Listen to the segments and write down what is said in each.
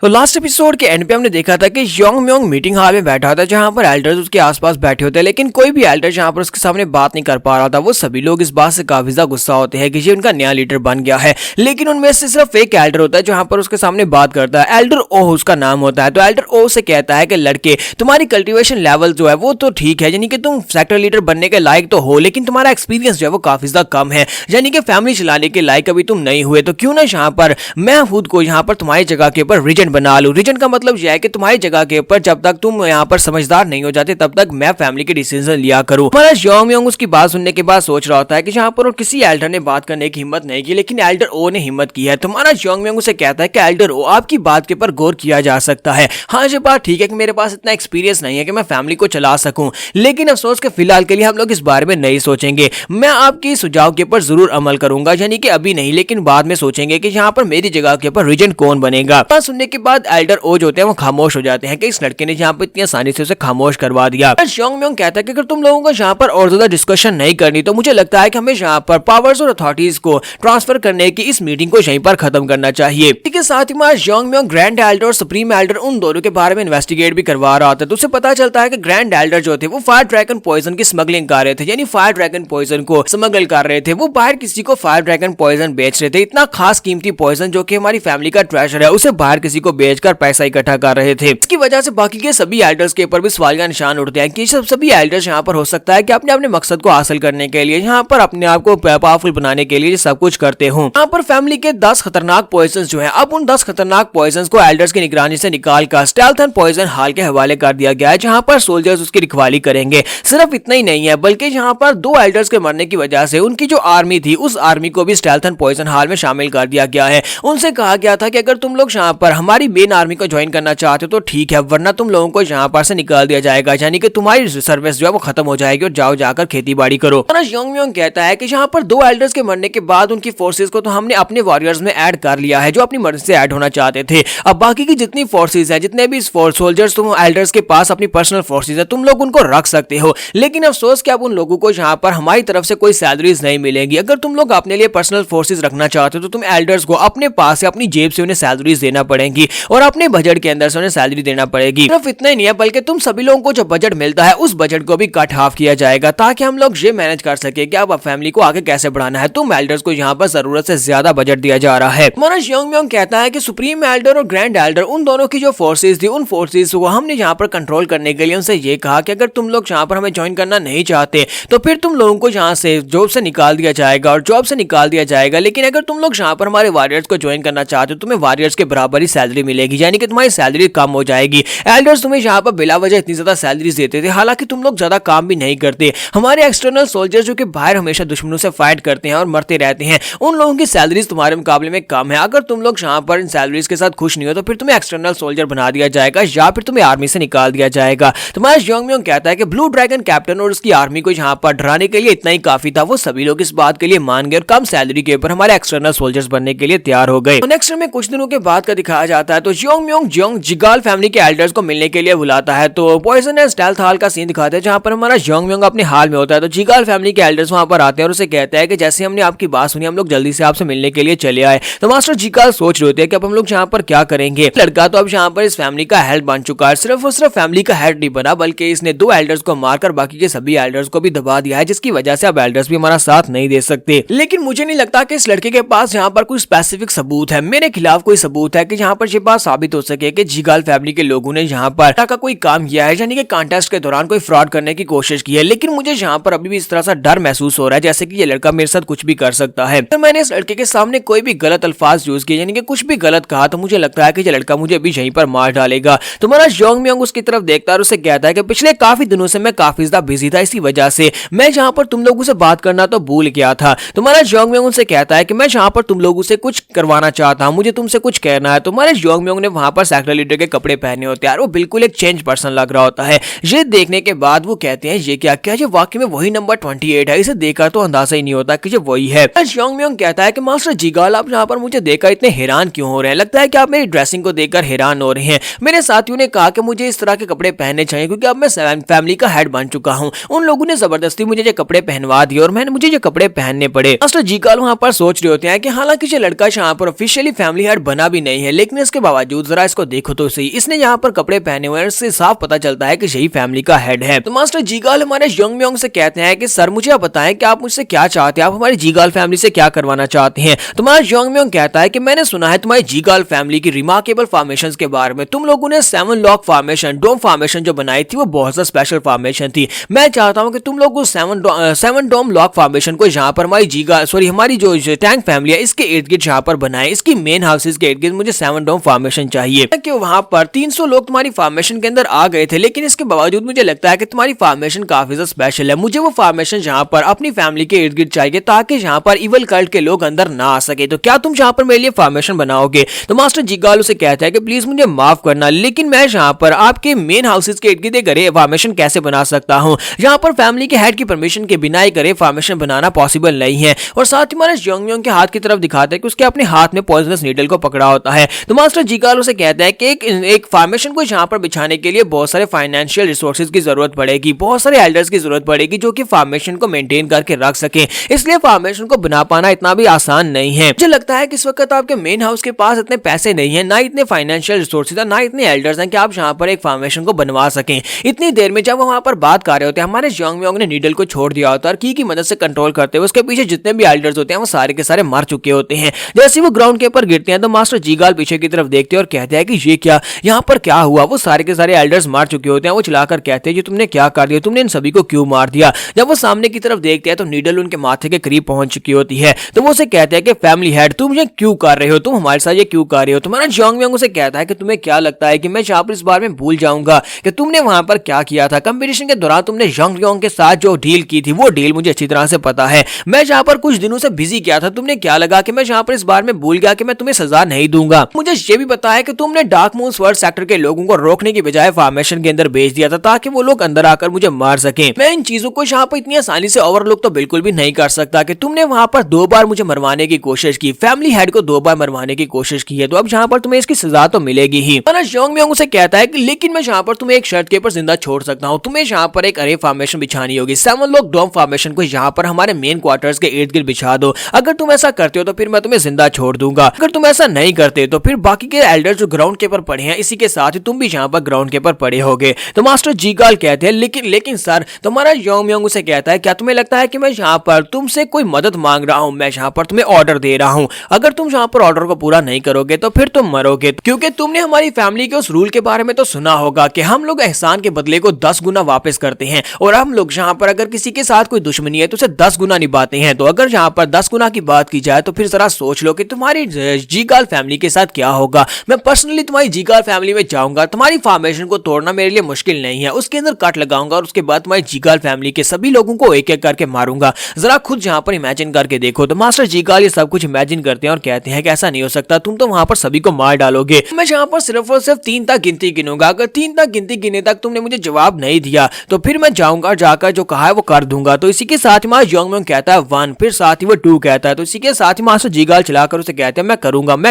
तो last episode के and पे हमने देखा था कि योंग म्योंग मीटिंग हॉल में बैठा था जहां पर एल्डर्स उसके आसपास बैठे होते हैं, लेकिन कोई भी एल्डर जहां पर उसके सामने बात नहीं कर पा रहा था। वो सभी लोग इस बात से काफी ज्यादा गुस्सा होते हैं कि ये उनका नया लीडर बन गया है, लेकिन उनमें से सिर्फ एक एल्डर होता है जहां पर उसके सामने बात करता है। एल्डर ओ उसका नाम होता है। तो एल्डर ओ से कहता है कि लड़के, तुम्हारी कल्टिवेशन लेवल जो है वो तो ठीक है, यानी कि तुम सेक्टर लीडर बनने के लायक तो हो, लेकिन तुम्हारा एक्सपीरियंस जो है वो काफी ज्यादा कम है, यानी कि फैमिली चलाने के लायक अभी तुम नहीं हुए। तो क्यों ना यहाँ पर मैं खुद को यहाँ पर तुम्हारी जगह के ऊपर रीजन बना लूं। रीजन मतलब यह है कि तुम्हारी जगह के ऊपर जब तक तुम यहाँ पर समझदार नहीं हो जाते तब तक मैं फैमिली के डिसीजन लिया करूं। हमारा योंग म्योंग उसकी बात सुनने के बाद सोच रहा होता है कि यहाँ पर किसी एल्डर ने बात करने की हिम्मत नहीं की, लेकिन एल्डर ओ ने हिम्मत की है। तुम्हारा योंग म्योंग उसे कहता है कि एल्डर ओ, आपकी बात के ऊपर गौर किया जा सकता है। हाँ, ये बात ठीक है कि मेरे पास इतना एक्सपीरियंस नहीं है कि मैं फैमिली को चला सकूं, लेकिन अफसोस के फिलहाल के लिए हम लोग इस बारे में नहीं सोचेंगे। मैं आपकी सुझाव के ऊपर जरूर अमल करूंगा, यानी कि अभी नहीं लेकिन बाद में सोचेंगे कि यहाँ पर मेरी जगह के ऊपर रीजन कौन बनेगा। बात सुनने के बाद एल्डर ओ जो होते हैं वो खामोश हो जाते हैं कि इस लड़के ने यहाँ पर इतनी आसानी से उसे खामोश करवा दिया। योंग म्योंग कहता है कि अगर तुम लोगों को यहाँ पर और ज्यादा डिस्कशन नहीं करनी तो मुझे लगता है कि हमें यहाँ पर पावर्स और अथॉरिटीज को ट्रांसफर करने की इस मीटिंग को यहीं पर खत्म करना चाहिए। इसके साथ ही योंग म्योंग ग्रैंड एल्डर और सुप्रीम एल्डर उन दोनों के बारे में इन्वेस्टिगेट भी करवा रहा था। तो उसे पता चलता है कि ग्रैंड एल्डर जो थे वो फायर ड्रैगन पॉइजन की स्मगलिंग कर रहे थे, यानी फायर ड्रैगन पॉइजन को स्मगल कर रहे थे। वो बाहर किसी को फायर ड्रैगन पॉइजन बेच रहे थे, इतना खास कीमती पॉइजन जो कि हमारी फैमिली का ट्रेजर है, उसे बाहर किसी को बेचकर पैसा इकट्ठा कर रहे थे। इसकी वजह से बाकी के सभी एल्डर्स के ऊपर भी सवाल का निशान उठते हैं कि सभी एल्डर्स यहाँ पर हो सकता है कि अपने मकसद को हासिल करने के लिए, यहाँ पर अपने आप को पावरफुल बनाने के लिए सब कुछ करते हो। यहाँ पर फैमिली के 10 खतरनाक पॉइजन जो है, अब उन 10 खतरनाक पॉइजन को एल्डर्स की निगरानी से निकालकर स्टेल्थ पॉइजन हॉल के हवाले कर दिया गया है, जहाँ पर सोल्जर्स उसकी रखवाली करेंगे। सिर्फ इतना ही नहीं है, बल्कि यहाँ पर 2 एल्डर्स के मरने की वजह से उनकी जो आर्मी थी उस आर्मी को भी स्टेल्थ पॉइजन हॉल में शामिल कर दिया गया है। उनसे कहा गया था कि अगर तुम लोग यहाँ पर हमारी मेन आर्मी को ज्वाइन करना चाहते हो तो ठीक है, वरना तुम लोगों को यहाँ पर से निकाल दिया जाएगा, यानी कि तुम्हारी सर्विस जो है वो खत्म हो जाएगी और जाओ जाकर खेती बाड़ी करो। योंग म्योंग कहता है कि यहाँ पर 2 एल्डर्स के मरने के बाद उनकी फोर्सेस को तो हमने अपने वॉरियर्स में ऐड कर लिया है जो अपनी मर्जी से ऐड होना चाहते थे। अब बाकी की जितनी फोर्सेस है, जितने भी सोल्जर्स तुम एल्डर्स के पास अपनी पर्सनल फोर्सेस है, तुम लोग उनको रख सकते हो, लेकिन अफसोस कि अब उन लोगों को यहाँ पर हमारी तरफ से कोई सैलरीज नहीं मिलेगी। अगर तुम लोग अपने लिए पर्सनल फोर्सेस रखना चाहते हो तो तुम एल्डर्स को अपने पास से अपनी जेब से उन्हें सैलरीज देना पड़ेगी और अपने बजट के अंदर से उन्हें सैलरी देना पड़ेगी। सिर्फ इतना ही नहीं है, बल्कि तुम सभी लोगों को जो बजट मिलता है उस बजट को भी कट हाफ किया जाएगा, ताकि हम लोग ये मैनेज कर सके कि अब फैमिली को आगे कैसे बढ़ाना है। तुम एल्डर्स को यहाँ पर जरूरत से ज्यादा बजट दिया जा रहा है। मनोज योंग म्योंग कहता है कि सुप्रीम एल्डर और ग्रैंड एल्डर उन दोनों की जो फोर्सेस थी, उन फोर्सेस को हमने यहाँ पर कंट्रोल करने के लिए उनसे ये कहा कि अगर तुम लोग यहाँ पर हमें ज्वाइन करना नहीं चाहते तो फिर तुम लोगों को यहाँ से जॉब से निकाल दिया जाएगा और जॉब से निकाल दिया जाएगा, लेकिन अगर तुम लोग यहाँ पर हमारे वॉरियर्स को ज्वाइन करना चाहते हो तुम्हें वॉरियर्स के बराबर ही सैलरी मिलेगी, यानी कि तुम्हारी सैलरी कम हो जाएगी। एल्डर्स तुम्हें यहाँ पर बिला वजह इतनी ज्यादा सैलरी देते थे, हालांकि तुम लोग ज्यादा काम भी नहीं करते। हमारे एक्सटर्नल सोल्जर्स जो कि बाहर हमेशा दुश्मनों से फाइट करते हैं और मरते रहते हैं, उन लोगों की सैलरीज तुम्हारे मुकाबले में कम है। अगर तुम लोग यहाँ पर इन सैलरीज के साथ खुश नहीं हो तो फिर तुम्हें एक्सटर्नल सोल्जर बना दिया जाएगा या फिर तुम्हें आर्मी से निकाल दिया जाएगा। तुम्हारा योंग म्योंग कहता है कि ब्लू ड्रैगन कैप्टन और उसकी आर्मी को यहाँ पर डराने के लिए इतना ही काफी था। वो सभी लोग इस बात के लिए मान गए और कम सैलरी के ऊपर हमारे एक्सटर्नल सोल्जर्स बनने के लिए तैयार हो गए। नेक्स्ट में कुछ दिनों के बाद का दिखाया जाता है तो योंग म्योंग जिगाल फैमिली के एल्डर्स को मिलने के लिए बुलाता है। तो पॉइजन एंड स्टेल्थ हॉल का सीन दिखाते हैं जहां पर हमारा योंग म्योंग अपने हाल में होता है। तो जिगाल फैमिली के एल्डर्स वहां पर आते हैं और उसे कहते हैं कि जैसे हमने आपकी बात सुनी हम लोग जल्दी से आपसे मिलने के लिए चले आए। तो मास्टर जिगाल सोच रहे होते हैं कि अब हम लोग यहाँ पर क्या करेंगे। लड़का तो अब यहाँ पर इस फैमिली का हेड बन चुका है, सिर्फ और सिर्फ फैमिली का हेड नहीं बना बल्कि इसने 2 एल्डर्स को मारकर बाकी के सभी एल्डर्स को भी दबा दिया है, जिसकी वजह से अब एल्डर्स भी हमारा साथ नहीं दे सकते। लेकिन मुझे नहीं लगता कि इस लड़के के पास यहाँ पर कोई स्पेसिफिक सबूत है, मेरे खिलाफ कोई सबूत है कि यहाँ पर ये बात साबित हो सके कि जिगाल फैमिली के लोगों ने यहाँ पर का कोई काम किया है, यानी कि कॉन्टेस्ट के दौरान कोई फ्रॉड करने की कोशिश की है। लेकिन मुझे यहाँ पर अभी भी इस तरह से डर महसूस हो रहा है जैसे कि ये लड़का मेरे साथ कुछ भी कर सकता है। तो मैंने इस लड़के के सामने कोई भी गलत अल्फाज यूज किए, यानी कि कुछ भी गलत कहा, तो मुझे लगता है कि ये लड़का मुझे अभी यहीं पर मार डालेगा। तुम्हारा योंग म्योंग उसकी तरफ देखता है और उसे कहता है कि पिछले काफी दिनों से मैं काफी ज्यादा बिजी था, इसी वजह से मैं यहाँ पर तुम लोगों से बात करना तो भूल गया था। तुम्हारा योंग म्योंग उनसे कहता है कि मैं यहाँ पर तुम लोगों से कुछ करवाना चाहता हूँ, मुझे तुमसे कुछ कहना है। तुम्हारे योंग म्योंग ने वहां पर सेक्टर लीडर के कपड़े पहने होते हैं, वो बिल्कुल एक चेंज पर्सन लग रहा होता है। ये देखने के बाद वो कहते हैं ये क्या ये वाकई में वही नंबर 28 है, इसे देखकर तो अंदाजा ही नहीं होता कि ये वही है। योंग म्योंग कहता है कि मास्टर जिगाल आप यहाँ पर मुझे देखकर इतने हैरान क्यों हो रहे हैं, लगता है कि आप मेरी ड्रेसिंग को देखकर हैरान हो रहे हैं। मेरे साथियों ने कहा कि मुझे इस तरह के कपड़े पहनने चाहिए क्योंकि अब मैं फैमिली का हेड बन चुका हूँ। उन लोगों ने जबरदस्ती मुझे ये कपड़े पहनवा दिए और मुझे ये कपड़े पहनने पड़े। मास्टर जिगाल वहाँ पर सोच रहे होते हैं कि हालांकि ये लड़का यहाँ पर ऑफिशियली फैमिली हेड बना भी नहीं है, लेकिन इसके बावजूद जरा इसको देखो तो सही, इसने यहाँ पर कपड़े पहने हुए हैं, इससे साफ पता चलता है कि यही फैमिली का हेड है। तो मास्टर जीगाल हमारे यंग म्योंग से कहते हैं कि सर मुझे आप बताएं कि आप मुझसे क्या चाहते हैं, आप हमारी जीगाल फैमिली से क्या करवाना चाहते हैं। तुम्हारा यंग म्योंग कहता है कि मैंने सुना है तुम्हारी जीगाल फैमिली की रिमार्केबल फॉर्मेशन के बारे में, तुम लोगों ने 7 लॉक फॉर्मेशन डोम फॉर्मेशन जो बनाई थी वो बहुत सा स्पेशल फॉर्मेशन थी। मैं चाहता हूं कि तुम लोग उस 7 डोम लॉक फॉर्मेशन को यहाँ पर हमारी जो टैंक फैमिली है इसके इर्द गिर्द यहाँ पर बनाए, इसकी मेन हाउसेज के इर्द गिर्द मुझे 7 डोम फॉर्मेशन चाहिए। कि वहां पर 300 लोग तुम्हारी फॉर्मेशन के अंदर आ गए थे, लेकिन इसके बावजूद मुझे लगता है कि तुम्हारी फॉर्मेशन काफी ज्यादा स्पेशल है। मुझे वो फॉर्मेशन यहाँ पर अपनी फैमिली के इर्द गिर्द चाहिए ताकि यहाँ पर इवल कल्ट के लोग अंदर ना आ सके। तो क्या तुम यहाँ पर मेरे लिए फॉर्मेशन बनाओगे? तो मास्टर जीगाल उसे कहता है कि प्लीज मुझे माफ करना, लेकिन मैं यहाँ पर आपके मेन हाउसेज के इर्द गिर्द एक फॉर्मेशन कैसे बना सकता हूँ? यहाँ पर फैमिली के हेड की परमिशन के बिना एक फॉर्मेशन बनाना पॉसिबल नहीं है। और साथ ही हमारे यंग म्योंग के हाथ की तरफ दिखाता है कि उसके अपने हाथ में पॉइजनस नीडल को पकड़ा होता है। तो मास्टर जीगाल उसे कहता है कि एक फॉर्मेशन को यहाँ पर बिछाने के लिए बहुत सारे फाइनेंशियल रिसोर्सेज की जरूरत पड़ेगी, बहुत सारे एल्डर्स की जरूरत पड़ेगी जो कि फॉर्मेशन को मेंटेन करके रख सके, इसलिए फॉर्मेशन को बना पाना इतना भी आसान नहीं है। मुझे लगता है कि इस वक्त आपके मेन हाउस के पास इतने पैसे नहीं है, ना इतने फाइनेंशियल रिसोर्सेज ना इतने एल्डर्स हैं कि आप यहाँ पर एक फॉर्मेशन को बनवा सकें। इतनी देर में जब वहां पर बात कर रहे होते हैं हमारे यंग म्योंग ने नीडल को छोड़ दिया होता है और की मदद से कंट्रोल करते हुए उसके पीछे जितने भी एल्डर्स होते हैं वो सारे के सारे मर चुके होते हैं। जैसे वो ग्राउंड के ऊपर गिरते हैं तो मास्टर जीगाल पीछे की तरफ देखते हैं और कहते हैं कि ये क्या, यहाँ पर क्या हुआ? वो सारे के सारे एल्डर्स मार चुके होते हैं। वो चिल्लाकर कहते हैं ये तुमने क्या कर दिया, तुमने इन सभी को क्यों मार दिया? जब वो सामने की तरफ देखते हैं तो नीडल उनके माथे के करीब पहुंच चुकी होती है। तो वो उसे कहते हैं कि फैमिली हेड तुम ये क्यों कर रहे हो, तुम हमारे साथ ये क्यों कर रहे हो? तुम्हारा यंग म्योंग उसे कहता है कि तुम्हें क्या लगता है कि मैं यहाँ पर इस बारे में भूल जाऊंगा कि तुमने वहां पर क्या किया था? कंपटीशन के दौरान तुमने यंग म्योंग के साथ जो डील की थी वो डील मुझे अच्छी तरह से पता है। मैं यहाँ पर कुछ दिनों से बिजी किया था, तुमने क्या लगा कि मैं यहाँ पर इस बार में भूल गया कि मैं तुम्हें सजा नहीं दूंगा? मुझे ये भी पता है कि तुमने डार्क मून स्वर्ड सेक्टर के लोगों को रोकने की बजाय फॉर्मेशन के अंदर भेज दिया था ताकि वो लोग अंदर आकर मुझे मार सकें। मैं इन चीजों को यहाँ पर इतनी आसानी से ओवरलुक तो बिल्कुल भी नहीं कर सकता कि तुमने वहां पर 2 बार मुझे मरवाने की कोशिश की, फैमिली हेड को 2 बार मरवाने की कोशिश की है, तो अब यहाँ पर तुम्हें इसकी सजा तो मिलेगी ही। यंग म्योंग उसे कहता है कि लेकिन मैं यहाँ पर तुम्हें एक शर्त के ऊपर जिंदा छोड़ सकता हूँ, तुम्हें यहाँ पर एक अरे फॉर्मेशन बिछानी होगी। 7 लोग डोम फॉर्मेशन को यहाँ पर हमारे मेन क्वार्टर्स के इर्द गिर्द बिछा दो। अगर तुम ऐसा करते हो तो फिर मैं तुम्हें जिंदा छोड़ दूंगा, अगर तुम ऐसा नहीं करते तो फिर बाकी के एल्डर्स जो ग्राउंड के ऊपर पड़े हैं इसी के साथ ही तुम भी यहाँ पर ग्राउंड के ऊपर पड़े होगे। तो मास्टर जीगाल कहते हैं लेकिन सर, तुम्हारा यंग म्योंग उसे कहता है क्या तुम्हें लगता है कि मैं यहाँ पर तुमसे कोई मदद मांग रहा हूँ? मैं यहाँ पर तुम्हें ऑर्डर दे रहा हूँ, अगर तुम यहाँ पर ऑर्डर को पूरा नहीं करोगे तो फिर तुम मरोगे, क्योंकि तुमने हमारी फैमिली के उस रूल के बारे में तो सुना होगा कि हम लोग एहसान के बदले को 10 गुना वापस करते हैं और हम लोग यहाँ पर अगर किसी के साथ कोई दुश्मनी है तो उसे 10 गुना निभाते हैं। तो अगर यहाँ पर 10 गुना की बात की जाए तो फिर जरा सोच लो कि तुम्हारी जीगाल फैमिली के साथ क्या होगा। मैं पर्सनली तुम्हारी जीगाल फैमिली में जाऊंगा, तुम्हारी फॉर्मेशन को तोड़ना मेरे लिए मुश्किल नहीं है, उसके अंदर कट लगाऊंगा और उसके बाद तुम्हारी जीगाल फैमिली के सभी लोगों को एक एक करके मारूंगा। जरा खुद यहाँ पर इमेजिन करके देखो। तो मास्टर जीगाल ये सब कुछ इमेजिन करते हैं और कहते हैं कि ऐसा नहीं हो सकता, तुम तो वहां पर सभी को मार डालोगे। मैं यहाँ पर सिर्फ और सिर्फ 3 तक गिनती गिनूंगा, अगर 3 तक गिनती गिने तक तुमने मुझे जवाब नहीं दिया तो फिर मैं जाऊंगा, जाकर जो कहा है वो कर दूंगा। तो इसी के साथ ही मास्टर यंग म्योंग कहता है 1, फिर साथ ही वो 2 कहता है। तो इसी के साथ ही मास्टर जीगाल चलाकर उसे कहते हैं मैं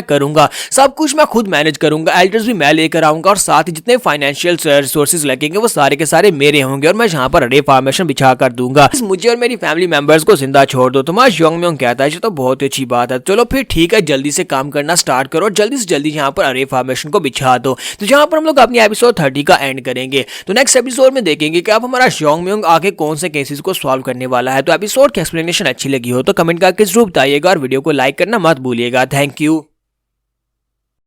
करूंगा, सब कुछ मैं खुद मैनेज करूंगा, एल्डर्स भी मैं लेकर आऊंगा और साथ ही जितने फाइनेंशियल रिसोर्सेज लगेंगे वो सारे के सारे मेरे होंगे और मैं यहाँ पर रे फॉर्मेशन बिछा कर दूंगा, मुझे और मेरी फैमिली मेंबर्स को जिंदा छोड़ दो। तो मास्टर यंग म्योंग कहता है ये तो बहुत अच्छी बात है, चलो फिर ठीक है, जल्दी से काम करना स्टार्ट करो और जल्दी से जल्दी यहाँ पर अरे फॉर्मेशन को बिछा दो। तो यहाँ पर हम लोग अपनी एपिसोड 30 का एंड करेंगे। तो नेक्स्ट एपिसोड में देखेंगे कि अब हमारा यंग म्योंग आगे कौन से केसेस को सॉल्व करने वाला है। तो एपिसोड की एक्सप्लेनेशन अच्छी लगी हो तो कमेंट करके जरूर बताइएगा और वीडियो को लाइक करना मत भूलिएगा। Thank you.